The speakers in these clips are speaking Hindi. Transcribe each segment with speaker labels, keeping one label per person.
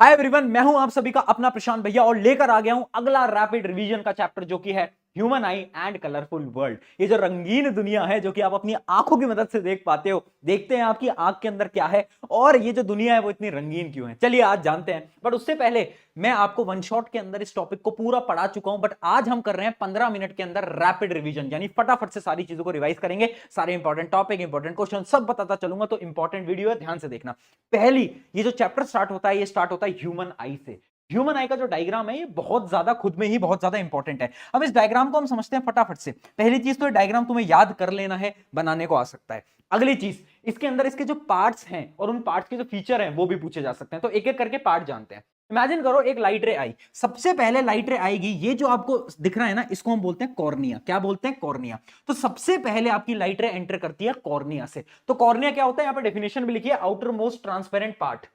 Speaker 1: हाय एवरीवन, मैं हूं आप सभी का अपना प्रशांत भैया और लेकर आ गया हूं अगला रैपिड रिवीजन का चैप्टर जो कि है human I and colourful world. ये जो रंगीन दुनिया है जो कि आप अपनी आंखों की मदद से देख पाते हो, देखते हैं आपकी आंख के अंदर क्या है और ये जो दुनिया है वो इतनी रंगीन क्यों है। चलिए आज जानते हैं, बट उससे पहले मैं आपको वन शॉट के अंदर इस टॉपिक को पूरा पढ़ा चुका हूं, बट आज हम कर रहे हैं 15 मिनट के अंदर रैपिड रिवीजन, यानी फटाफट से सारी चीजों को रिवाइज करेंगे। सारे इंपॉर्टेंट टॉपिक, इंपॉर्टेंट क्वेश्चन सब बताता चलूंगा, तो इंपॉर्टेंट वीडियो है, ध्यान से देखना। पहली ये जो चैप्टर स्टार्ट होता है ये स्टार्ट होता है ह्यूमन आई से। ह्यूमन आई का जो डायग्राम है ये बहुत ज्यादा खुद में ही बहुत ज्यादा इंपॉर्टेंट है। अब इस डायग्राम को हम समझते हैं फटाफट से। पहली चीज तो ये डायग्राम तुम्हें याद कर लेना है, बनाने को आ सकता है। अगली चीज, इसके अंदर इसके जो पार्ट्स हैं और उन पार्ट्स के जो फीचर हैं वो भी पूछे जा सकते हैं, तो एक एक करके पार्ट जानते हैं। इमेजिन करो एक लाइट रे आई, सबसे पहले लाइट रे आएगी, ये जो आपको दिख रहा है ना इसको हम बोलते हैं कॉर्निया। क्या बोलते हैं? कॉर्निया। तो सबसे पहले आपकी लाइट रे एंटर करती है कॉर्निया से। तो कॉर्निया क्या होता है, यहाँ पे डेफिनेशन भी लिखी है, आउटर मोस्ट ट्रांसपेरेंट पार्ट।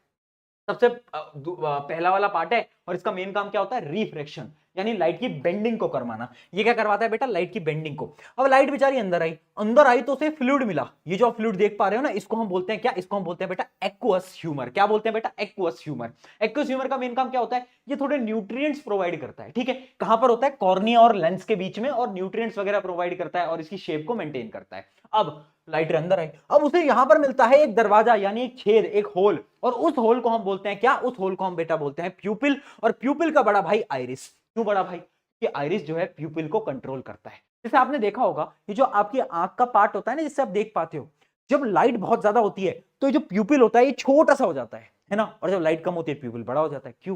Speaker 1: सबसे पहला वाला पार्ट है और इसका मेन काम क्या होता है? रिफ्रैक्शन, यानी लाइट की बेंडिंग को करवाना। ये क्या करवाता है बेटा? लाइट की बेंडिंग को। अब लाइट बेचारी अंदर आई तो उसे फ्लूइड मिला। ये जो आप फ्लूइड देख पा रहे हो ना, इसको हम बोलते हैं क्या? इसको हम बोलते हैं बेटा एक्वस ह्यूमर। क्या बोलते हैं बेटा? Aqueous humour. एक्वस ह्यूमर का मेन काम क्या होता है? ये थोड़े न्यूट्रिएंट्स प्रोवाइड करता है। ठीक है, कहां पर होता है? कॉर्निया और लेंस के बीच में, और न्यूट्रिएंट्स वगैरह प्रोवाइड करता है और इसकी शेप को मेंटेन करता है। अब लाइट अंदर आई, अब उसे यहां पर मिलता है एक दरवाजा, यानी एक छेद, एक होल, और उस होल को हम बोलते हैं क्या? उस होल को हम बेटा बोलते हैं प्यूपिल। और प्यूपिल का बड़ा भाई आइरिस। क्यों बड़ा भाई? कि आइरिस जो है प्यूपिल को कंट्रोल करता है। जैसे आपने देखा होगा, ये जो आपकी आंख का पार्ट होता है ना जिससे आप देख पाते हो, जब लाइट बहुत ज्यादा होती है तो ये जो प्यूपिल होता है ये छोटा सा हो जाता है ना, और जब लाइट कम होती है प्यूपिल बड़ा हो जाता है। क्यों?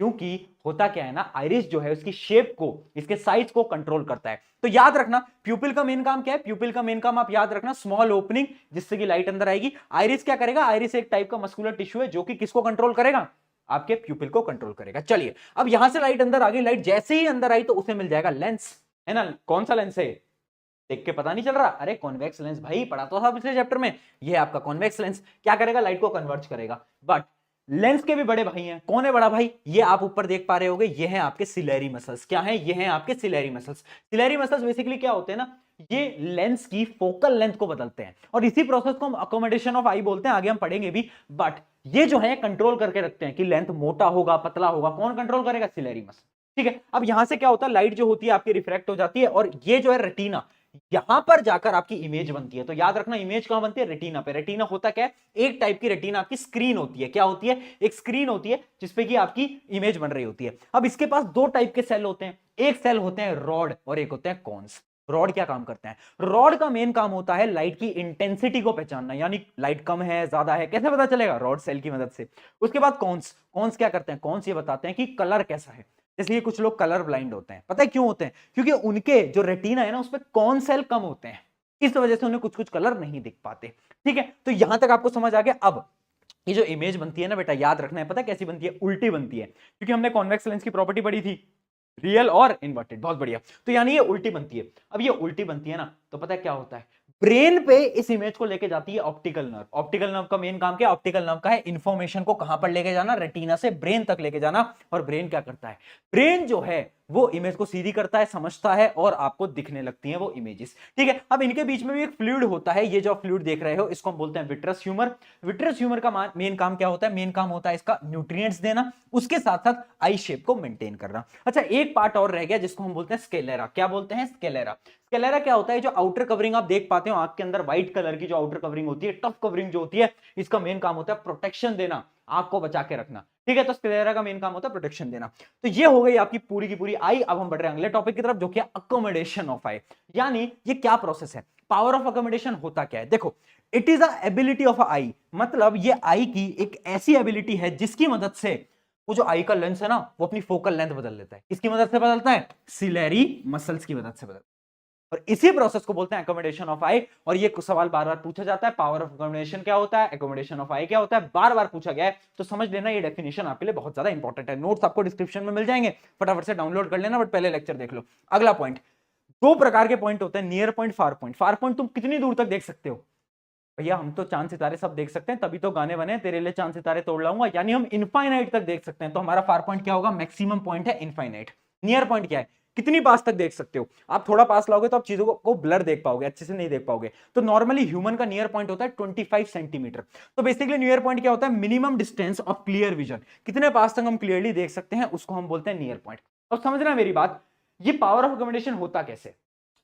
Speaker 1: क्योंकि होता क्या है ना, आइरिस जो है उसकी शेप को, इसके साइज को कंट्रोल करता है। तो याद रखना प्यूपिल का मेन काम क्या है? प्यूपिल का मेन काम आप याद रखना, स्मॉल ओपनिंग जिससे कि लाइट अंदर आएगी। आइरिस क्या करेगा? आइरिस एक टाइप का मस्कुलर टिश्यू है जो कि किसको कंट्रोल करेगा? आपके प्यूपिल को कंट्रोल करेगा। चलिए, अब यहां से लाइट अंदर आ गई, लाइट जैसे ही अंदर आई तो उसे मिल जाएगा लेंस, है ना। कौन सा लेंस है? देख के पता नहीं चल रहा? अरे कॉन्वेक्स लेंस भाई, पढ़ा तो था पिछले चैप्टर में। ये आपका कॉन्वेक्स लेंस क्या करेगा? लाइट को कन्वर्ज करेगा। बट लेंस के भी बड़े भाई हैं। कौन है बड़ा भाई? ये आप ऊपर देख पा रहे होगे, ये हैं आपके सिलेरी मसल्स। क्या है? ये हैं आपके ciliary muscles. Ciliary muscles basically क्या होते हैं ना, ये लेंस की फोकल लेंथ को बदलते हैं, और इसी प्रोसेस को हम अकोमोडेशन ऑफ आई बोलते हैं, आगे हम पढ़ेंगे भी। बट ये जो है कंट्रोल करके रखते हैं कि लेंथ मोटा होगा पतला होगा। कौन कंट्रोल करेगा? Ciliary muscle. ठीक है, अब यहां से क्या होता है, लाइट जो होती है आपकी रिफ्रैक्ट हो जाती है, और ये जो है रेटिना, यहां पर जाकर आपकी इमेज बनती है। तो याद रखना, इमेज कहां बनती है? रेटिना पे। रेटिना होता क्या है? एक टाइप की रेटिना आपकी स्क्रीन होती है। क्या होती है? एक स्क्रीन होती है जिसपे कि आपकी इमेज बन रही होती है। अब इसके पास दो टाइप के सेल होते हैं, एक सेल होते हैं रॉड और एक होते हैं कॉन्स। रॉड क्या काम करते हैं? रॉड का मेन काम होता है लाइट की इंटेंसिटी को पहचानना, यानी लाइट कम है ज्यादा है कैसे पता चलेगा? रॉड सेल की मदद से। उसके बाद कॉन्स, कॉन्स क्या करते हैं? कॉन्स ये बताते हैं कि कलर कैसा है। इसलिए कुछ लोग कलर ब्लाइंड होते हैं। पता है क्यों होते हैं? क्योंकि उनके जो रेटिना है ना उसपे कौन सेल कम होते हैं, इस वजह से उन्हें कुछ कुछ कलर नहीं दिख पाते। ठीक है, तो यहां तक आपको समझ आ गया। अब ये जो इमेज बनती है ना बेटा, याद रखना है, पता है कैसी बनती है? उल्टी बनती है, क्योंकि हमने कॉन्वेक्स लेंस की प्रॉपर्टी पढ़ी थी, रियल और इन्वर्टेड। बहुत बढ़िया। तो यानी ये उल्टी बनती है। अब ये उल्टी बनती है ना, तो पता है क्या होता है? ब्रेन पे इस इमेज को लेके जाती है ऑप्टिकल नर्व। ऑप्टिकल नर्व का मेन काम क्या? ऑप्टिकल नर्व का है इंफॉर्मेशन को कहां पर लेके जाना? रेटिना से ब्रेन तक लेके जाना। और ब्रेन क्या करता है? ब्रेन जो है वो इमेज को सीधी करता है, समझता है, और आपको दिखने लगती हैं वो इमेजेस। ठीक है, अब इनके बीच में भी एक फ्लूइड होता है। ये जो फ्लूइड देख रहे हो इसको हम बोलते हैं विट्रस ह्यूमर। विट्रस ह्यूमर का मेन काम क्या होता है? मेन काम होता है इसका न्यूट्रिएंट्स देना, उसके साथ साथ आई शेप को मेंटेन करना। अच्छा, एक पार्ट और रह गया जिसको हम बोलते हैं स्केलेरा। क्या बोलते हैं? स्केलेरा। स्केलेरा क्या होता है? जो आउटर कवरिंग आप देख पाते हो आंख के अंदर, व्हाइट कलर की जो आउटर कवरिंग होती है, टफ कवरिंग जो होती है, इसका मेन काम होता है प्रोटेक्शन देना, आंख को बचा के रखना। ठीक है, तो स्क्लेरा का मेन काम होता है प्रोटेक्शन देना। तो ये हो गई आपकी पूरी की पूरी आई। अब हम बढ़ रहे हैं अगले टॉपिक की तरफ जो कि अकोमोडेशन ऑफ आई। यानी ये क्या प्रोसेस है? पावर ऑफ अकोमोडेशन होता क्या है? देखो, it is a ability of eye, मतलब ये आई की एक ऐसी एबिलिटी है जिसकी मदद से वो जो आई का लेंस है ना वो अपनी फोकल लेंथ बदल लेता है। किसकी मदद से बदलता है? सिलेरी मसल्स की मदद से बदलता है। और इसी प्रोसेस को बोलते हैं एकोमोडेशन ऑफ आई। और ये सवाल बार बार पूछा जाता है, पावर ऑफ एकोमोडेशन क्या होता है, एकोमोडेशन ऑफ आई क्या होता है, बार बार पूछा गया है। तो समझ लेना ये डेफिनेशन आपके लिए बहुत ज्यादा इंपॉर्टेंट है। नोट्स आपको डिस्क्रिप्शन में मिल जाएंगे, फटाफट से डाउनलोड कर लेना, बट पहले लेक्चर देख लो। अगला पॉइंट, दो प्रकार के पॉइंट होते हैं, near point, far point. Far point तुम कितनी दूर तक देख सकते हो? भैया हम तो चांद सितारे सब देख सकते हैं, तभी तो गाने बने तेरे लिए चांद सितारे तोड़ लाऊंगा, यानी हम इनफाइनाइट तक देख सकते हैं। तो हमारा फार पॉइंट क्या होगा? मैक्सिमम पॉइंट है इनफाइनाइट। नियर पॉइंट क्या है? कितनी पास तक देख सकते हो? आप थोड़ा पास लाओगे तो आप चीजों को ब्लर देख पाओगे, अच्छे से नहीं देख पाओगे। तो नॉर्मली ह्यूमन का नियर पॉइंट होता है 25 सेंटीमीटर। तो बेसिकली नियर पॉइंट क्या होता है? Minimum distance of clear vision, कितने पास तक हम क्लियरली देख सकते हैं उसको हम बोलते हैं नियर पॉइंट। अब समझना मेरी बात, ये पावर ऑफ अकोमोडेशन होता कैसे?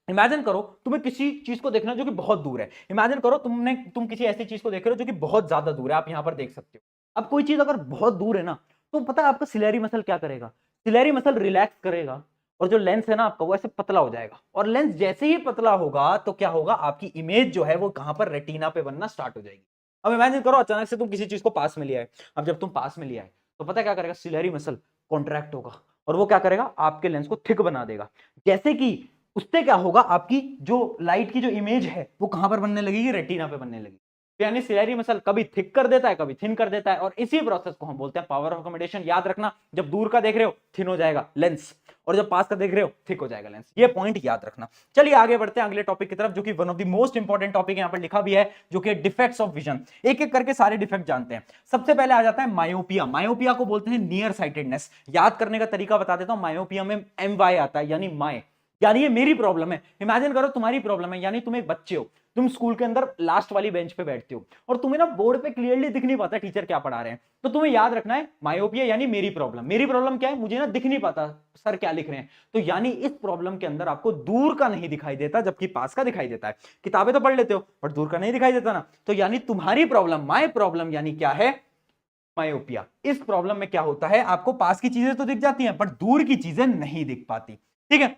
Speaker 1: इमेजिन करो तुम्हें किसी चीज को देखना जो कि बहुत दूर है। इमेजिन करो तुम किसी ऐसी चीज को देख रहे हो जो कि बहुत ज्यादा दूर है, आप यहां पर देख सकते हो। अब कोई चीज अगर बहुत दूर है ना, तो पता है आपका सिलेरी मसल क्या करेगा? सिलेरी मसल रिलैक्स करेगा और जो लेंस है ना आपका वो ऐसे पतला हो जाएगा। और लेंस जैसे ही पतला होगा तो क्या होगा? आपकी इमेज जो है वो कहां पर? रेटिना पे बनना स्टार्ट हो जाएगी। अब इमेजिन करो अचानक से तुम किसी चीज को पास में लिया है। अब जब तुम पास में लिया है तो पता क्या करेगा? सिलेरी मसल कॉन्ट्रैक्ट होगा और वो क्या करेगा? आपके लेंस को थिक बना देगा। जैसे कि उससे क्या होगा? आपकी जो लाइट की जो इमेज है वो कहां पर बनने लगेगी? रेटिना पे बनने लगेगी। तो यानी सिलेरी मसल कभी थिक कर देता है, कभी थिन कर देता है, और इसी प्रोसेस को हम बोलते हैं पावर ऑफ अकोमोडेशन। याद रखना, जब दूर का देख रहे हो थिन हो जाएगा लेंस, और जब पास का देख रहे हो थिक हो जाएगा लेंस। ये पॉइंट याद रखना। चलिए आगे बढ़ते हैं अगले टॉपिक की तरफ, जो कि one of the most important topic यहां पर लिखा भी है, जो कि डिफेक्ट्स ऑफ विजन। एक एक करके सारे डिफेक्ट जानते हैं। सबसे पहले आ जाता है मायोपिया। मायोपिया को बोलते हैं नियर साइटेडनेस। याद करने का तरीका बता देता हूं। मायोपिया में MY आता है, यानी माय, यानी ये मेरी प्रॉब्लम है। इमेजिन करो तुम्हारी प्रॉब्लम है, यानी तुम एक बच्चे हो, तुम स्कूल के अंदर लास्ट वाली बेंच पे बैठते हो और तुम्हें ना बोर्ड पे क्लियरली दिख नहीं पाता टीचर क्या पढ़ा रहे हैं। तो तुम्हें याद रखना है मायोपिया यानी मेरी प्रॉब्लम। मेरी प्रॉब्लम क्या है? मुझे ना दिख नहीं पाता सर क्या लिख रहे हैं। तो यानी इस प्रॉब्लम के अंदर आपको दूर का नहीं दिखाई देता, जबकि पास का दिखाई देता है। किताबें तो पढ़ लेते हो बट दूर का नहीं दिखाई देता ना। तो यानी तुम्हारी प्रॉब्लम, माय प्रॉब्लम, यानी क्या है? मायोपिया। इस प्रॉब्लम में क्या होता है? आपको पास की चीजें तो दिख जाती हैं बट दूर की चीजें नहीं दिख पाती। ठीक है,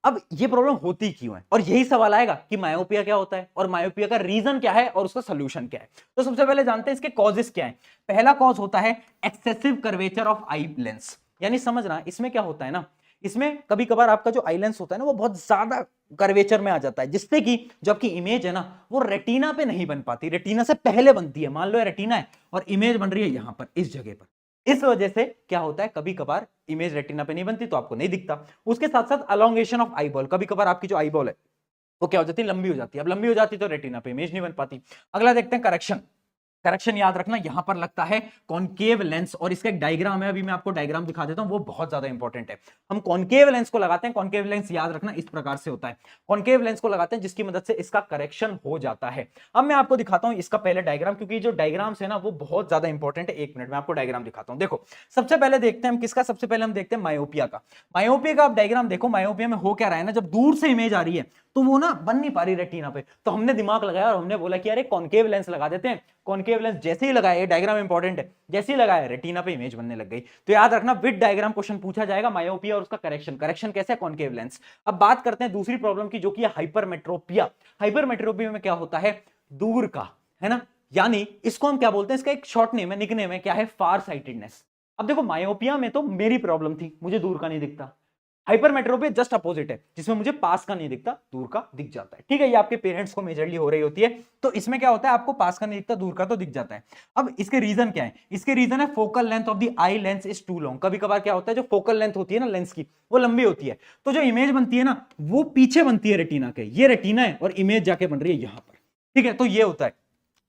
Speaker 1: अब ये प्रॉब्लम होती क्यों है? और यही सवाल आएगा कि मायोपिया क्या होता है और मायोपिया का रीजन क्या है और उसका सोल्यूशन क्या है। तो सबसे पहले जानते हैं इसके कॉजेस क्या है। पहला कॉज होता है excessive curvature of eye lens. यानी समझना, इसमें क्या होता है ना, इसमें कभी कभार आपका जो आई लेंस होता है ना वो बहुत ज्यादा कर्वेचर में आ जाता है, जिससे कि जो आपकी इमेज है ना वो रेटिना पे नहीं बन पाती, रेटिना से पहले बनती है। मान लो ये रेटिना है और इमेज बन रही है यहां पर, इस जगह पर। इस वजह से क्या होता है, कभी कभार इमेज रेटिना पे नहीं बनती तो आपको नहीं दिखता। उसके साथ साथ अलोंगेशन ऑफ आईबॉल, कभी कभार आपकी जो आईबॉल है वो क्या हो जाती है? लंबी हो जाती है। अब लंबी हो जाती है तो रेटिना पे इमेज नहीं बन पाती। अगला देखते हैं करेक्शन। करेक्शन याद रखना, यहां पर लगता है कॉनकेव लेंस, और इसका एक डायग्राम है, अभी मैं आपको डायग्राम दिखा देता हूं, वो बहुत ज्यादा इंपॉर्टेंट है। हम कॉनकेव लेंस को लगाते हैं। कॉनकेव लेंस याद रखना इस प्रकार से होता है। कॉनकेव लेंस को लगाते हैं जिसकी मदद से इसका करेक्शन हो जाता है। अब मैं आपको दिखाता हूं इसका पहले डायग्राम, क्योंकि जो डायग्राम्स है ना वो बहुत ज्यादा इंपॉर्टेंट है। एक मिनट में आपको डायग्राम दिखाता हूं। देखो सबसे पहले देखते हैं हम किसका, सबसे पहले हम देखते हैं मायोपिया का। मायोपिया का आप डायग्राम देखो। मायोपिया में हो क्या रहा है ना, जब दूर से इमेज आ रही है तो वो ना बन नहीं पा रही रेटिना पे। तो हमने दिमाग लगाया और हमने बोला कि अरे कॉनकेव लेंस लगा देते हैं। कॉनकेव लेंस जैसे ही लगाया, ये डायग्राम इंपॉर्टेंट है, जैसे ही लगाया रेटिना पे इमेज बनने लग गई। तो याद रखना विद डायग्राम क्वेश्चन पूछा जाएगा, मायोपिया और उसका करेक्शन। करेक्शन कैसे है? Concave lens. अब बात करते हैं दूसरी प्रॉब्लम की, जो कि है हाइपरमेट्रोपिया। हाइपरमेट्रोपिया में क्या होता है? दूर का, है ना, यानी इसको हम क्या बोलते हैं? इसका एक शॉर्ट नेम है, निकनेम है, क्या है? फार साइटेडनेस। अब देखो मायोपिया में तो मेरी प्रॉब्लम थी, मुझे दूर का नहीं दिखता। हाइपरमेट्रोपिया जस्ट अपोजिट है, जिसमें मुझे पास का नहीं दिखता, दूर का दिख जाता है। ठीक है, ये आपके पेरेंट्स को मेजरली हो रही होती है। तो इसमें क्या होता है? आपको पास का नहीं दिखता, दूर का तो दिख जाता है। अब इसके रीजन क्या है? इसके रीजन है focal length of the eye lens is too long. कभी कभार क्या होता है, जो फोकल लेंथ होती है ना लेंस की, वो लंबी होती है, तो जो इमेज बनती है ना वो पीछे बनती है रेटिना के। ये रेटिना है और इमेज जाके बन रही है यहां पर। ठीक है, तो ये होता है।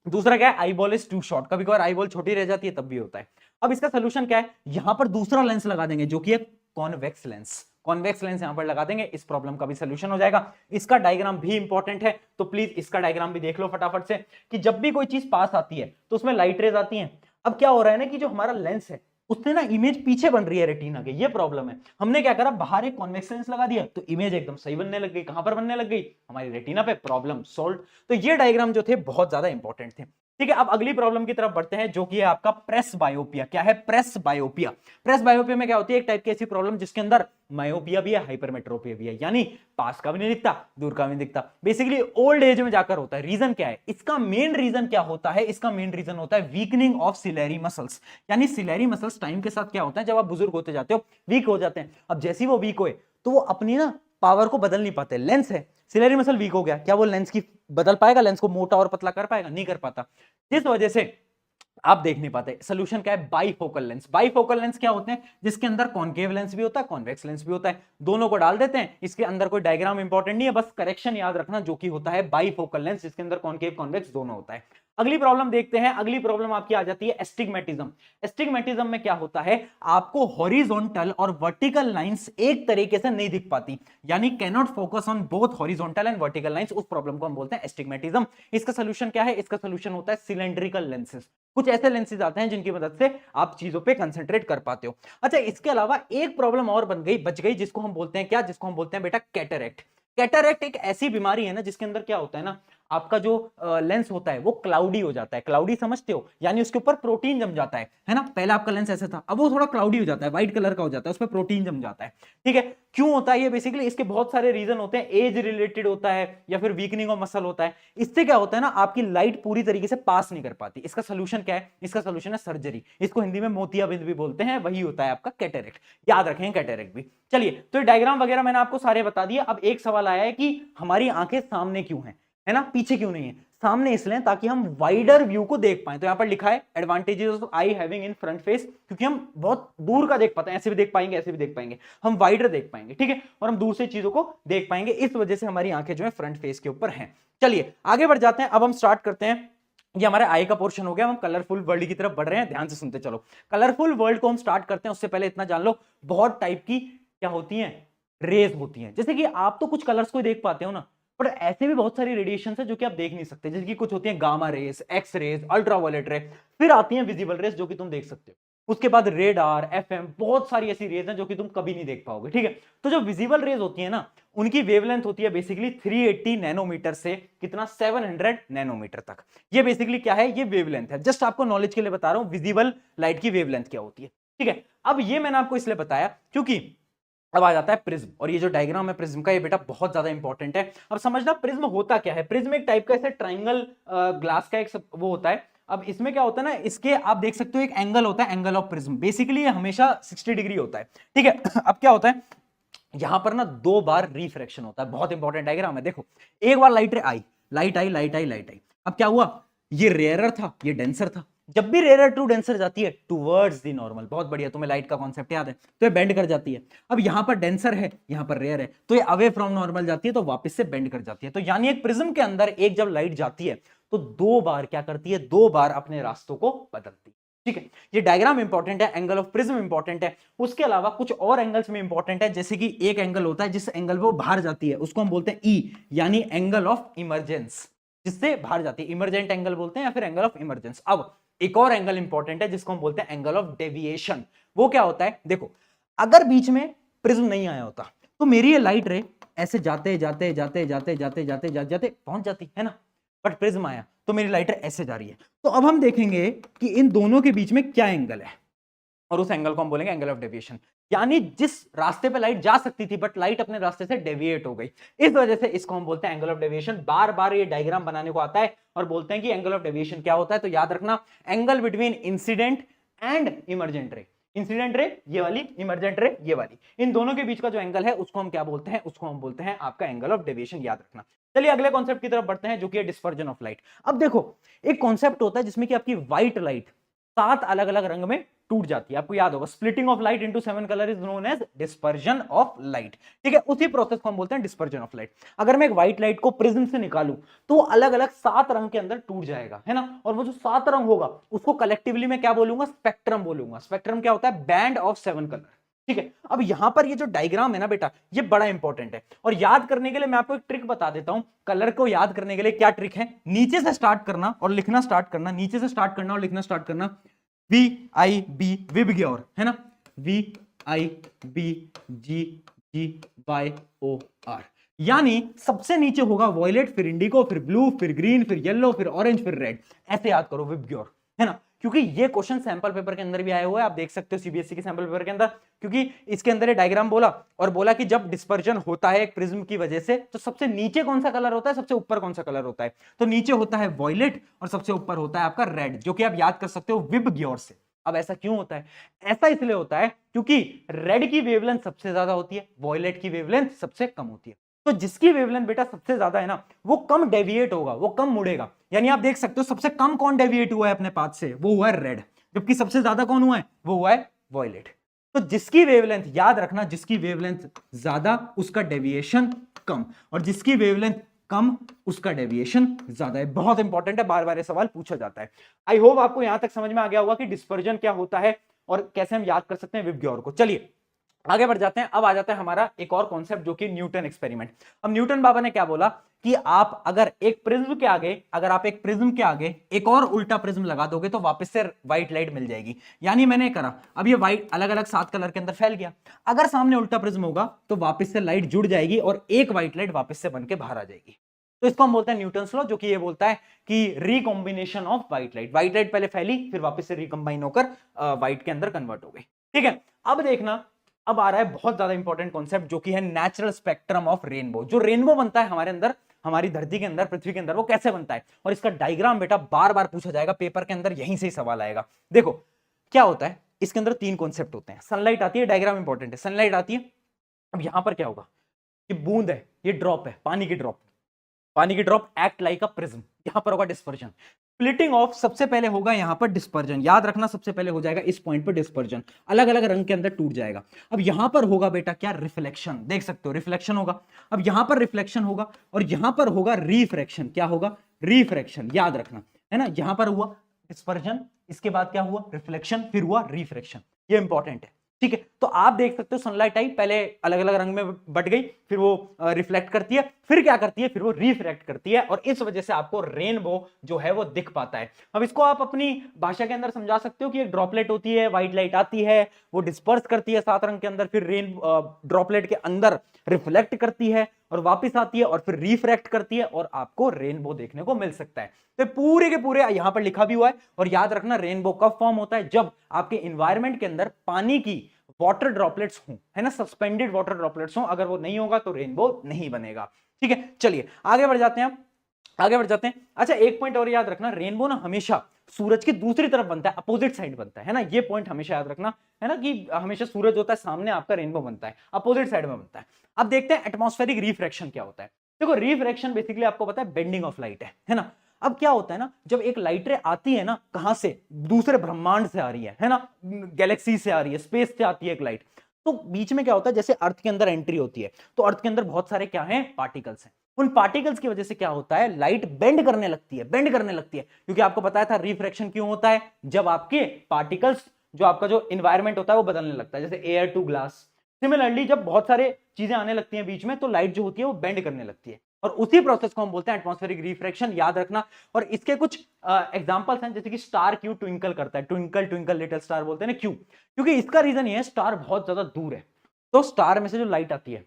Speaker 1: दूसरा क्या है? Eye ball is too short. कभी कभार आई बॉल छोटी रह जाती है, तब भी होता है। अब इसका सोल्यूशन क्या है? यहां पर दूसरा लेंस लगा देंगे, जो कि है कॉन्वेक्स लेंस। कॉन्वेक्स लेंस यहां पर लगा देंगे, इस प्रॉब्लम का भी सोल्यूशन हो जाएगा। इसका डायग्राम भी इंपॉर्टेंट है, तो प्लीज इसका डायग्राम भी देख लो फटाफट से, कि जब भी कोई चीज पास आती है तो उसमें लाइट रेज आती हैं। अब क्या हो रहा है ना, कि जो हमारा लेंस है उससे ना इमेज पीछे बन रही है रेटिना के, ये प्रॉब्लम है। हमने क्या करा, बाहर एक कॉन्वेक्स लेंस लगा दिया तो इमेज एकदम सही बनने लग गई। कहां पर बनने लग गई? हमारी रेटिना पे। Problem solve. तो ये डायग्राम जो थे बहुत ज्यादा इंपॉर्टेंट थे। ठीक है, अब अगली प्रॉब्लम की तरफ बढ़ते हैं, जो कि है आपका प्रेस बायोपिया। क्या है? प्रेस बायोपिया। प्रेस बायोपिया में क्या होती है? एक टाइप की ऐसी प्रॉब्लम जिसके अंदर मायोपिया भी है, हाइपरमेट्रोपिया भी है, यानी पास का भी नहीं दिखता, दूर का भी नहीं दिखता। बेसिकली ओल्ड एज में जाकर होता है। रीजन क्या है इसका? मेन रीजन क्या होता है? इसका मेन रीजन होता है वीकनिंग ऑफ सिलेरी मसल्स। यानी सिलेरी मसल्स टाइम के साथ क्या होता है, जब आप बुजुर्ग होते जाते हो वीक हो जाते हैं। अब जैसे ही वो वीक हुए तो वो अपनी ना पावर को बदल नहीं पाते। लेंस है, सिलेरी मसल वीक हो गया, क्या वो लेंस की बदल पाएगा? लेंस को मोटा और पतला कर पाएगा? नहीं कर पाता। इस वजह से आप देख नहीं पाते। सोल्यूशन क्या है? Bifocal lens. बाईफोकल लेंस क्या होते हैं? जिसके अंदर कॉनकेव लेंस भी होता है, कॉन्वेक्स लेंस भी होता है, दोनों को डाल देते हैं। इसके अंदर कोई डायग्राम इंपॉर्टेंट नहीं है, बस करेक्शन याद रखना, जो कि होता है बाईफोकल लेंस, जिसके अंदर कॉनकेव कॉन्वेक्स दोनों होता है। अगली प्रॉब्लम देखते हैं। अगली प्रॉब्लम आपकी आ जाती है एस्टिग्मेटिज्म। एस्टिग्मेटिज्म में क्या होता है, आपको हॉरिजॉन्टल और वर्टिकल लाइंस एक तरीके से नहीं दिख पाती, यानी cannot focus on both horizontal and vertical lines. उस प्रॉब्लम को हम बोलते हैं एस्टिग्मेटिज्म। इसका सोल्यूशन क्या है, इसका सोल्यूशन होता है सिलेंड्रिकल लेंसेज। कुछ ऐसे लेंसेज आते हैं जिनकी मदद से आप चीजों पे कंसंट्रेट कर पाते हो। अच्छा, इसके अलावा एक प्रॉब्लम और बच गई, जिसको हम बोलते हैं क्या, जिसको हम बोलते हैं बेटा कैटरेक्ट। कैटरेक्ट एक ऐसी बीमारी है ना जिसके अंदर क्या होता है ना, आपका जो लेंस होता है वो क्लाउडी हो जाता है। क्लाउडी समझते हो, यानी उसके ऊपर प्रोटीन जम जाता है ना। पहले आपका लेंस ऐसे था, अब वो थोड़ा क्लाउडी हो जाता है, व्हाइट कलर का हो जाता है, उस पर प्रोटीन जम जाता है। ठीक है, क्यों होता है ये, बेसिकली इसके बहुत सारे रीजन होते हैं। एज रिलेटेड होता है या फिर वीकनिंग ऑफ मसल होता है। इससे क्या होता है ना, आपकी लाइट पूरी तरीके से पास नहीं कर पाती। इसका सोल्यूशन क्या है, इसका सोल्यूशन है सर्जरी। इसको हिंदी में मोतियाबिंद भी बोलते हैं, वही होता है आपका कैटरेक्ट। याद रखें कैटरेक्ट भी। चलिए, तो डायग्राम वगैरह मैंने आपको सारे बता दिए। अब एक सवाल आया है कि हमारी आंखें सामने क्यों है ना, पीछे क्यों नहीं है। सामने इसलिए ताकि हम वाइडर व्यू को देख पाए। तो यहां पर लिखा है advantages of I having in front face, क्योंकि हम बहुत दूर का देख पाते हैं, ऐसे भी देख पाएंगे, ऐसे भी देख पाएंगे, हम वाइडर देख पाएंगे। ठीक है, और हम दूर से चीजों को देख पाएंगे, इस वजह से हमारी आंखें जो है फ्रंट फेस के ऊपर हैं। चलिए आगे बढ़ जाते हैं। अब हम स्टार्ट करते हैं। ये हमारे आई का पोर्शन हो गया, हम कलरफुल वर्ल्ड की तरफ बढ़ रहे हैं। ध्यान से सुनते चलो। कलरफुल वर्ल्ड को हम स्टार्ट करते हैं, उससे पहले इतना जान लो, बहुत टाइप की क्या होती हैं, रेज होती हैं। जैसे कि आप तो कुछ कलर्स को देख पाते हो ना, पर ऐसे भी बहुत सारी रेडिएशन है जो कि आप देख नहीं सकते। जैसे कि कुछ होती हैं gamma rays, X rays, ultraviolet ray, फिर आती हैं विजिबल रेस जो कि तुम देख सकते हो। उसके बाद रेडार, एफएम, बहुत सारी ऐसी रेज हैं जो कि तुम कभी नहीं देख पाओगे। ठीक है, तो जो विजिबल रेज होती है ना, उनकी वेवलेंथ होती है बेसिकली 380 नैनोमीटर से कितना 700 नैनोमीटर तक। ये बेसिकली क्या है, ये वेवलेंथ है। जस्ट आपको नॉलेज के लिए बता रहा हूं विजिबल लाइट की वेवलेंथ क्या होती है। ठीक है, अब ये मैंने आपको इसलिए बताया क्योंकि अब आ जाता है प्रिज्म। और ये जो डायग्राम है प्रिज्म का, ये बेटा बहुत ज्यादा इंपॉर्टेंट है। अब समझना प्रिज्म होता क्या है। प्रिज्म एक टाइप का ऐसे ट्राइंगल ग्लास का एक वो होता है। अब इसमें क्या होता है ना, इसके आप देख सकते हो एक एंगल होता है, एंगल ऑफ प्रिज्म। बेसिकली ये हमेशा 60 डिग्री होता है। ठीक है, अब क्या होता है, यहां पर ना 2 बार रिफ्रैक्शन होता है। बहुत इंपॉर्टेंट डायग्राम है, देखो। एक बार लाइट आई, लाइट आई, लाइट आई, लाइट आई। अब क्या हुआ, ये रेयरर था, ये डेंसर था। जब भी रेयर टू डेंसर जाती है टूवर्ड्स द नॉर्मल, बहुत बढ़िया, तुम्हें लाइट का कॉन्सेप्ट याद है, तो ये बेंड कर जाती है। अब यहां पर डेंसर है, यहां पर रेयर है, तो ये अवे फ्रॉम नॉर्मल जाती है, तो वापस से बेंड कर जाती है। तो यानी एक प्रिज्म के अंदर एक जब लाइट जाती है तो 2 बार क्या करती है, 2 बार अपने रास्तों को बदलती है। ठीक है, ये डायग्राम इंपॉर्टेंट है, एंगल ऑफ प्रिज्म इंपॉर्टेंट है। उसके अलावा कुछ और एंगल्स में इंपॉर्टेंट है, जैसे कि एक एंगल होता है जिस एंगल वो बाहर जाती है, उसको हम बोलते हैं ई, यानी एंगल ऑफ इमरजेंस, जिससे बाहर जाती है, इमरजेंट एंगल बोलते हैं या फिर एंगल ऑफ इमरजेंस। अब एक और एंगल इंपॉर्टेंट है जिसको हम बोलते हैं एंगल ऑफ डेविएशन। वो क्या होता है, देखो, अगर बीच में प्रिज्म नहीं आया होता तो मेरी ये लाइट रे ऐसे जाते जाते जाते जाते जाते जाते जाते जाते पहुंच जाती है ना, बट प्रिज्म आया तो मेरी लाइट ऐसे जा रही है। तो अब हम देखेंगे कि इन दोनों के बीच में क्या एंगल है, और उस एंगल को हम बोलेंगे एंगल ऑफ डेविएशन। यानी जिस रास्ते पे लाइट जा सकती थी बट लाइट अपने रास्ते से डेविएट हो गई, इस वजह से इसको हम बोलते हैं एंगल ऑफ डेविएशन। बार बार ये डायग्राम बनाने को आता है और बोलते हैं कि एंगल ऑफ डेविएशन क्या होता है। तो याद रखना, angle between incident and emergent ray. Incident ray ये वाली, इमरजेंट रे ये वाली, इन दोनों के बीच का जो एंगल है उसको हम क्या बोलते हैं, उसको हम बोलते हैं आपका एंगल ऑफ डेविएशन। याद रखना। चलिए अगले कॉन्सेप्ट की तरफ बढ़ते हैं जो कि है डिस्पर्जन ऑफ लाइट। अब देखो, एक कॉन्सेप्ट होता है जिसमें कि आपकी व्हाइट लाइट 7 अलग अलग रंग में टूट जाती है। आपको याद होगा, splitting of light into 7 colour is known as dispersion of light. ठीक है, उसी प्रोसेस को हम बोलते हैं डिस्पर्जन ऑफ लाइट। अगर मैं एक व्हाइट लाइट को प्रिज्म से निकालूं तो अलग अलग 7 रंग के अंदर टूट जाएगा, है ना। और वो जो 7 रंग होगा उसको कलेक्टिवली मैं क्या बोलूंगा, स्पेक्ट्रम बोलूंगा। स्पेक्ट्रम क्या होता है, बैंड ऑफ 7 कलर। ठीक है, अब यहां पर ये जो डायग्राम है ना बेटा, ये बड़ा इंपॉर्टेंट है। और याद करने के लिए मैं आपको एक ट्रिक बता देता हूं। कलर को याद करने के लिए क्या ट्रिक है, नीचे से स्टार्ट करना और लिखना स्टार्ट करना, नीचे से स्टार्ट करना और लिखना स्टार्ट करना। VIB विबग्योर, है ना, VIBGGYOR। यानी सबसे नीचे होगा वॉयलेट, फिर इंडिगो, फिर ब्लू, फिर ग्रीन, फिर येलो, फिर ऑरेंज, फिर रेड। ऐसे याद करो विबग्योर, है ना। क्योंकि ये क्वेश्चन सैंपल पेपर के अंदर भी आया हुआ है, आप देख सकते हो सीबीएसई के सैंपल पेपर के अंदर। क्योंकि इसके अंदर ये डायग्राम बोला और बोला कि जब डिस्पर्जन होता है एक प्रिज्म की वजह से तो सबसे नीचे कौन सा कलर होता है, सबसे ऊपर कौन सा कलर होता है। तो नीचे होता है वॉयलेट और सबसे ऊपर होता है आपका रेड, जो कि आप याद कर सकते हो विबग्योर से। अब ऐसा क्यों होता है, ऐसा इसलिए होता है क्योंकि रेड की वेवलेंथ सबसे ज्यादा होती है, वॉयलेट की वेवलेंथ सबसे कम होती है। तो जिसकी वेवलेंथ बेटा सबसे ज्यादा है ना, वो कम डेविएट होगा, वो कम मुड़ेगा। यानी आप देख सकते हो सबसे कम कौन डेविएट हुआ है अपने पाथ से, वो हुआ है रेड, जबकि सबसे ज्यादा कौन हुआ है, वो हुआ है वॉयलेट। तो जिसकी वेवलेंथ, याद रखना, जिसकी वेवलेंथ ज्यादा उसका डेविएशन कम, और जिसकी वेवलेंथ कम, उसका डेविएशन ज्यादा है। बहुत इंपॉर्टेंट है, बार बार ये सवाल पूछा जाता है। आई होप आपको यहां तक समझ में आ गया होगा कि डिस्पर्जन क्या होता है और कैसे हम याद कर सकते हैं विबग्योर को। चलिए आगे बढ़ जाते हैं। अब आ जाता है हमारा एक और कॉन्सेप्ट जो कि न्यूटन एक्सपेरिमेंट। अब न्यूटन बाबा ने क्या बोला कि आप अगर एक प्रिज्म के आगे, अगर आप एक प्रिज्म के आगे एक और उल्टा प्रिज्म लगा दोगे तो वापस से व्हाइट लाइट मिल जाएगी। यानी मैंने करा, अब ये व्हाइट अलग अलग 7 कलर के अंदर फैल गया, अगर सामने उल्टा प्रिज्म होगा तो वापस से लाइट जुड़ जाएगी और एक व्हाइट लाइट वापस से बन के बाहर आ जाएगी। तो इसको हम बोलते हैं न्यूटन्स लॉ, जो कि ये बोलता है कि recombination of white light, white light पहले फैली फिर वापस से रिकंबाइन होकर व्हाइट के अंदर कन्वर्ट हो गई। ठीक है, अब देखना, अब आ रहा है बहुत ज्यादा इंपॉर्टेंट कॉन्सेप्ट जो कि है नेचुरल स्पेक्ट्रम ऑफ रेनबो। जो रेनबो बनता है हमारे अंदर, हमारी धरती के अंदर, पृथ्वी के अंदर, वो कैसे बनता है और इसका डायग्राम बेटा बार बार पूछा जाएगा पेपर के अंदर, यहीं से ही सवाल आएगा। देखो क्या होता है, इसके अंदर 3 कॉन्सेप्ट होते हैं। सनलाइट आती है, डायग्राम इंपॉर्टेंट है, सनलाइट आती है। अब यहां पर क्या होगा, ये बूंद है, ये ड्रॉप है, पानी की ड्रॉप, पानी की drop act like a prism, यहां पर होगा डिस्पर्जन। स्प्लिटिंग ऑफ सबसे पहले होगा यहां पर डिस्पर्जन, याद रखना सबसे पहले हो जाएगा इस पॉइंट पर डिस्पर्जन, अलग अलग रंग के अंदर टूट जाएगा। अब यहां पर होगा बेटा क्या, रिफ्लेक्शन, देख सकते हो रिफ्लेक्शन होगा। अब यहां पर रिफ्लेक्शन होगा और यहां पर होगा रिफ्रैक्शन, क्या होगा, रिफ्रैक्शन, याद रखना है ना। यहां पर हुआ डिस्पर्जन, इसके बाद क्या हुआ, रिफ्लेक्शन, फिर हुआ रिफ्रैक्शन, ये इंपॉर्टेंट है। ठीक है, तो आप देख सकते हो सनलाइट आई, पहले अलग अलग रंग में बट गई, फिर वो रिफ्लेक्ट करती है, फिर क्या करती है, फिर वो रिफ्रैक्ट करती है, और इस वजह से आपको रेनबो जो है वो दिख पाता है। अब इसको आप अपनी भाषा के अंदर समझा सकते हो कि एक ड्रॉपलेट होती है, व्हाइट लाइट आती है, वो डिस्पर्स करती है 7 रंग के अंदर, फिर रेन ड्रॉपलेट के अंदर रिफ्लेक्ट करती है और वापस आती है और फिर रिफ्रैक्ट करती है और आपको रेनबो देखने को मिल सकता है। तो पूरे के पूरे यहां पर लिखा भी हुआ है। और याद रखना रेनबो कब फॉर्म होता है, जब आपके इन्वायरमेंट के अंदर पानी की वाटर ड्रॉपलेट्स हों, है ना, सस्पेंडेड वाटर ड्रॉपलेट्स हों, अगर वो नहीं होगा तो रेनबो नहीं बनेगा। ठीक है, चलिए आगे बढ़ जाते हैं, आगे बढ़ जाते हैं। अच्छा एक पॉइंट और याद रखना, रेनबो ना हमेशा सूरज की दूसरी तरफ बनता है, अपोजिट साइड बनता है ना, ये पॉइंट हमेशा याद रखना, है ना, कि हमेशा सूरज होता है सामने, आपका रेनबो बनता है अपोजिट साइड में बनता है। अब देखते हैं एटमॉस्फेरिक रिफ्रैक्शन क्या होता है। देखो रिफ्रैक्शन बेसिकली आपको पता है बेंडिंग ऑफ लाइट है ना। अब क्या होता है ना, जब एक लाइट रे आती है ना, कहां से, दूसरे ब्रह्मांड से आ रही है ना, गैलेक्सी से आ रही है, स्पेस से आती है एक लाइट, तो बीच में क्या होता है, जैसे अर्थ के अंदर एंट्री होती है तो अर्थ के अंदर बहुत सारे क्या हैं, पार्टिकल्स हैं। उन पार्टिकल्स की वजह से क्या होता है, लाइट बेंड करने लगती है, बेंड करने लगती है, क्योंकि आपको बताया था रिफ्रैक्शन क्यों होता है, जब आपके पार्टिकल्स, जो आपका जो इन्वायरमेंट होता है वो बदलने लगता है, जैसे एयर टू ग्लास। सिमिलरली जब बहुत सारे चीजें आने लगती हैं बीच में तो लाइट जो होती है वो बेंड करने लगती है, और उसी प्रोसेस को हम बोलते हैं एटमॉस्फेरिक रिफ्रैक्शन, याद रखना। और इसके कुछ एग्जांपल्स हैं, जैसे कि स्टार क्यों ट्विंकल करता है, ट्विंकल ट्विंकल लिटिल स्टार बोलते हैं ना, क्यों, क्योंकि इसका रीजन ये है स्टार बहुत ज्यादा दूर है, तो स्टार में से जो लाइट आती है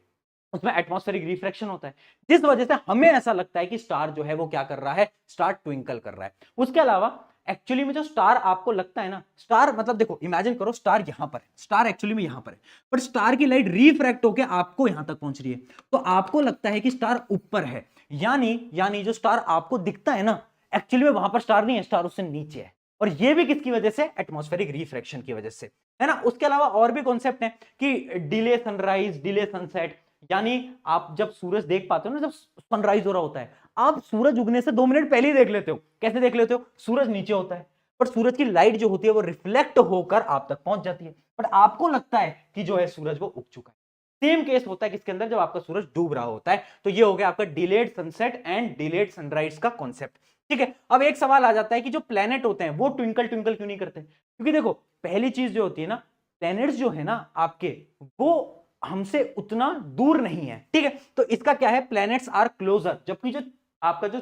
Speaker 1: उसमें एटमॉस्फेरिक रिफ्रैक्शन होता है, जिस वजह से हमें ऐसा लगता है कि स्टार जो है वो क्या कर रहा है, स्टार ट्विंकल कर रहा है। उसके अलावा एक्चुअली में जो स्टार आपको लगता है ना, स्टार मतलब देखो इमेजिन करो स्टार यहां पर है, स्टार एक्चुअली में यहां पर है, बट स्टार की लाइट रिफ्रैक्ट होकर आपको यहां तक पहुंच रही है, तो आपको लगता है कि स्टार ऊपर है, यानी जो स्टार आपको दिखता है ना, एक्चुअली में वहां पर स्टार नहीं है, स्टार उससे नीचे है। और ये भी किसकी वजह से, एटमॉस्फेरिक रिफ्रैक्शन की वजह से, है ना। उसके अलावा और भी कॉन्सेप्ट है कि डिले सनराइज, डिले सनसेट, यानी आप जब सूरज देख पाते हो ना, जब सनराइज हो रहा होता है, आप सूरज उगने से 2 मिनट पहले ही देख लेते हो। कैसे देख लेते हो, सूरज नीचे होता है पर सूरज की लाइट जो होती है वो रिफ्लेक्ट होकर आप तक पहुंच जाती है, बट आपको लगता है कि जो है सूरज वो उग चुका है। सेम केस होता है किसके अंदर, जब आपका सूरज डूब रहा होता है। तो ये हो गया आपका delayed sunset and delayed sunrise का कॉन्सेप्ट। ठीक है, अब एक सवाल आ जाता है कि जो प्लेनेट होते हैं वो ट्विंकल ट्विंकल क्यों नहीं करते, क्योंकि देखो पहली चीज जो होती है ना, प्लैनेट्स जो है ना आपके, वो हमसे उतना दूर नहीं है। ठीक है, तो इसका क्या है, प्लैनेट्स आर क्लोजर, जबकि जो आपका जो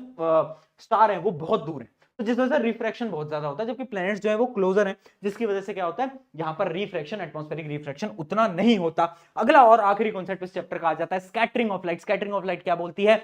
Speaker 1: स्टार है वो बहुत दूर है, तो जिस वजह से रिफ्रैक्शन बहुत ज्यादा होता है, जबकि प्लैनेट्स जो है वो क्लोजर है, जिसकी वजह से क्या होता है, यहां पर रिफ्रैक्शन, एटमॉस्फेरिक रिफ्रैक्शन उतना नहीं होता। अगला और आखिरी कॉन्सेप्ट इस चैप्टर का आ जाता है scattering of light. Scattering of light क्या बोलती है,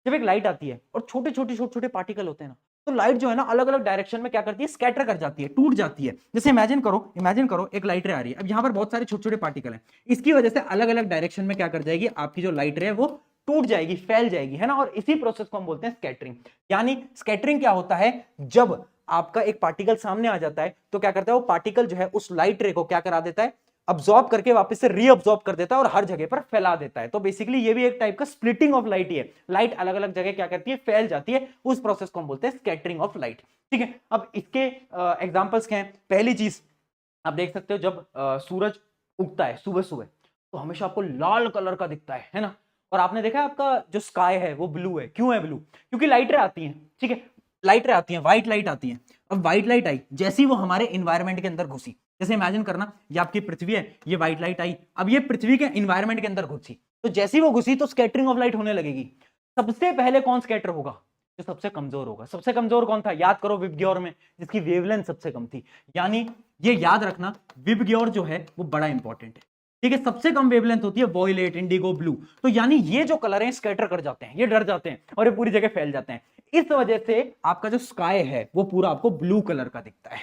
Speaker 1: जब एक लाइट आती है और छोटे छोटे पार्टिकल होते हैं ना, तो लाइट जो है ना अलग अलग डायरेक्शन में क्या करती है, स्कैटर कर जाती है, टूट जाती है। जैसे इमेजिन करो एक लाइट रे आ रही है, अब यहां पर बहुत सारे छोटे छोटे पार्टिकल हैं, इसकी वजह से अलग अलग डायरेक्शन में क्या कर जाएगी, आपकी जो लाइट रे है वो टूट जाएगी, फैल जाएगी, है ना। और इसी प्रोसेस को हम बोलते हैं स्कैटरिंग। यानी स्कैटरिंग क्या होता है, जब आपका एक पार्टिकल सामने आ जाता है तो क्या करता है, वो पार्टिकल जो है उस लाइट रे को क्या करा देता है, अब्सॉर्ब करके वापस से रीअब्सॉर्ब कर देता है और हर जगह पर फैला देता है। तो बेसिकली ये भी एक टाइप का स्प्लिटिंग ऑफ लाइट ही है, लाइट अलग अलग जगह क्या करती है, फैल जाती है, उस प्रोसेस को हम बोलते हैं स्कैटरिंग ऑफ लाइट। ठीक है, अब इसके एग्जांपल्स क्या हैं। पहली चीज आप देख सकते हो, जब सूरज उगता है सुबह सुबह तो हमेशा आपको लाल कलर का दिखता है ना, और आपने देखा है आपका जो स्काई है वो ब्लू है। क्यों है ब्लू? क्योंकि लाइटें आती हैं, ठीक है, लाइटें आती हैं, व्हाइट लाइट आती है। अब व्हाइट लाइट आई, जैसे ही वो हमारे इन्वायरमेंट के अंदर घुसी, जैसे इमेजिन करना ये आपकी पृथ्वी है, ये व्हाइट लाइट आई, अब ये पृथ्वी के इन्वायरमेंट के अंदर घुसी, तो जैसे ही वो घुसी तो स्कैटरिंग ऑफ लाइट होने लगेगी। सबसे पहले कौन स्कैटर होगा? जो सबसे कमजोर होगा। सबसे कमजोर कौन था? याद करो, विबग्योर में, जिसकी वेवलेंथ सबसे कम थी। यानी ये याद रखना, विबग्योर जो है वो बड़ा इंपॉर्टेंट है, ठीक है। सबसे कम वेवलेंथ होती है वॉयलेट, इंडिगो, ब्लू। तो यानी ये जो कलर है स्कैटर कर जाते हैं, ये डर जाते हैं और ये पूरी जगह फैल जाते हैं। इस वजह से आपका जो स्काई है वो पूरा आपको ब्लू कलर का दिखता है,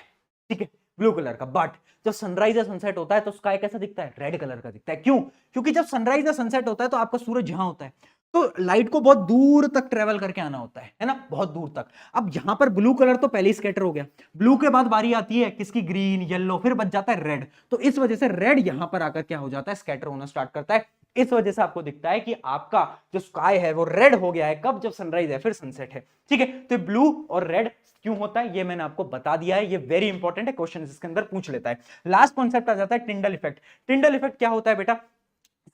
Speaker 1: ठीक है, ब्लू कलर का। बट जब सनराइज या सनसेट होता है तो स्काई कैसा दिखता है? रेड कलर का दिखता है। क्यों? क्योंकि जब सनराइज या सनसेट होता है तो आपका सूरज जहां होता है तो लाइट को बहुत दूर तक ट्रेवल करके आना होता है ना, बहुत दूर तक। अब यहां पर ब्लू कलर तो पहले ही स्कैटर हो गया, ब्लू के बाद बारी आती है किसकी? ग्रीन, येलो, फिर बच जाता है रेड। तो इस वजह से रेड यहां पर आकर क्या हो जाता है? स्कैटर होना स्टार्ट करता है। इस वजह से आपको दिखता है कि आपका जो स्काई है वो रेड हो गया है। कब? जब सनराइज है फिर सनसेट है, ठीक है। तो ब्लू और रेड क्यों होता है ये मैंने आपको बता दिया है, ये वेरी इंपॉर्टेंट है, क्वेश्चन इसके अंदर पूछ लेता है। लास्ट कॉन्सेप्ट आ जाता है टिंडल इफेक्ट। टिंडल इफेक्ट क्या होता है बेटा?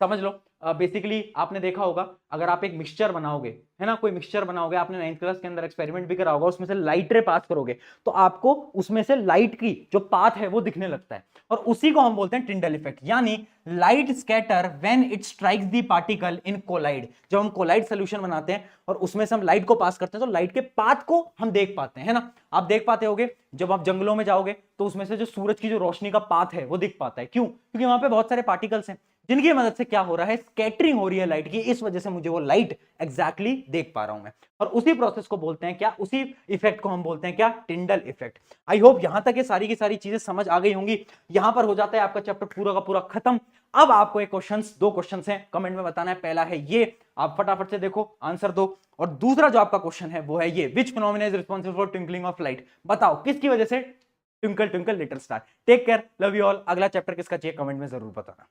Speaker 1: समझ लो, बेसिकली आपने देखा होगा, अगर आप एक मिक्सचर बनाओगे, है ना, कोई मिक्सचर बनाओगे, आपने 9th क्लास के अंदर एक्सपेरिमेंट भी करा होगा, उसमें से लाइट रे पास करोगे तो आपको उसमें से लाइट की जो पाथ है वो दिखने लगता है, और उसी को हम बोलते हैं टिंडल इफेक्ट। यानी light scatter when it strikes the particle in colloid. जब हम कोलाइड सोल्यूशन बनाते हैं और उसमें से हम लाइट को पास करते हैं तो लाइट के पाथ को हम देख पाते हैं, है ना। आप देख पाते होगे जब आप जंगलों में जाओगे तो उसमें से जो सूरज की जो रोशनी का पाथ है वो दिख पाता है। क्यों? क्योंकि वहां पे बहुत सारे पार्टिकल्स हैं जिनकी मदद से क्या हो रहा है? स्कैटरिंग हो रही है लाइट की, इस वजह से मुझे वो लाइट एग्जैक्टली देख पा रहा हूं मैं। और उसी प्रोसेस को बोलते हैं क्या? उसी इफेक्ट को हम बोलते हैं क्या? Tyndall effect. आई होप यहां तक ये सारी की सारी चीजें समझ आ गई होंगी। यहां पर हो जाता है आपका चैप्टर पूरा का पूरा खत्म। अब आपको एक क्वेश्चंस, दो क्वेश्चंस हैं, कमेंट में बताना है। पहला है ये, आप फटाफट से देखो आंसर दो, और दूसरा जो आपका क्वेश्चन है वो है ये, which phenomena is responsible for twinkling of light. बताओ किसकी वजह से twinkle twinkle little star. Take care, love you all. अगला चैप्टर किसका चाहिए कमेंट में जरूर बताना।